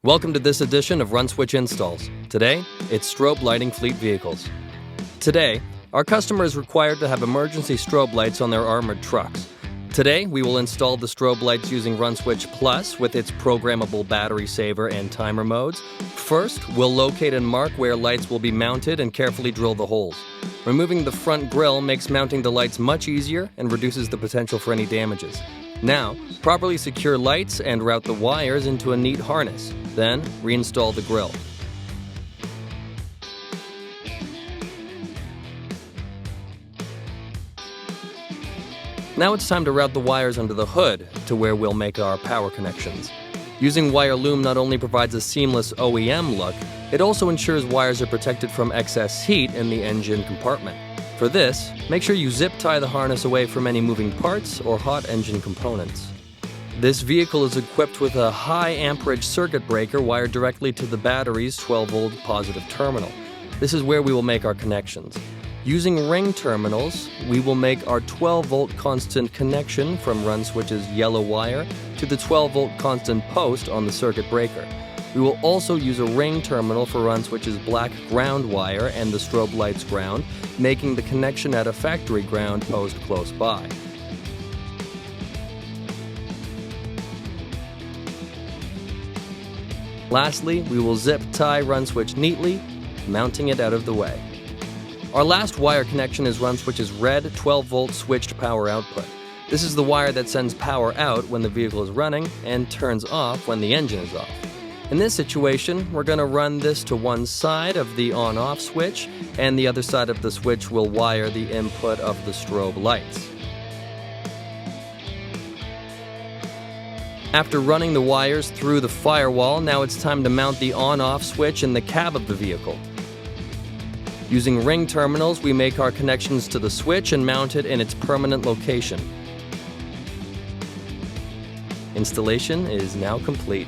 Welcome to this edition of RunSwitch Installs. Today, it's strobe lighting fleet vehicles. Today, our customer is required to have emergency strobe lights on their armored trucks. Today, we will install the strobe lights using RunSwitch Plus with its programmable battery saver and timer modes. First, we'll locate and mark where lights will be mounted and carefully drill the holes. Removing the front grille makes mounting the lights much easier and reduces the potential for any damages. Now, properly secure lights and route the wires into a neat harness. Then, reinstall the grille. Now it's time to route the wires under the hood to where we'll make our power connections. Using wire loom not only provides a seamless OEM look, it also ensures wires are protected from excess heat in the engine compartment. For this, make sure you zip tie the harness away from any moving parts or hot engine components. This vehicle is equipped with a high amperage circuit breaker wired directly to the battery's 12-volt positive terminal. This is where we will make our connections. Using ring terminals, we will make our 12-volt constant connection from RunSwitch's yellow wire to the 12-volt constant post on the circuit breaker. We will also use a ring terminal for RunSwitch's black ground wire and the strobe light's ground, making the connection at a factory ground post close by. Lastly, we will zip tie RunSwitch neatly, mounting it out of the way. Our last wire connection is RunSwitch's red 12-volt switched power output. This is the wire that sends power out when the vehicle is running and turns off when the engine is off. In this situation, we're going to run this to one side of the on-off switch, and the other side of the switch will wire the input of the strobe lights. After running the wires through the firewall, now it's time to mount the on-off switch in the cab of the vehicle. Using ring terminals, we make our connections to the switch and mount it in its permanent location. Installation is now complete.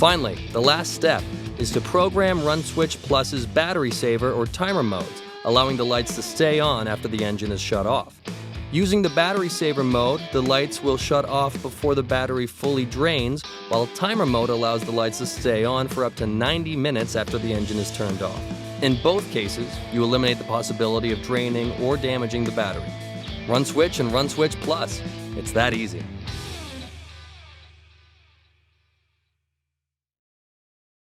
Finally, the last step is to program RunSwitch Plus's battery saver or timer modes, allowing the lights to stay on after the engine is shut off. Using the battery saver mode, the lights will shut off before the battery fully drains, while timer mode allows the lights to stay on for up to 90 minutes after the engine is turned off. In both cases, you eliminate the possibility of draining or damaging the battery. RunSwitch and RunSwitch Plus. It's that easy.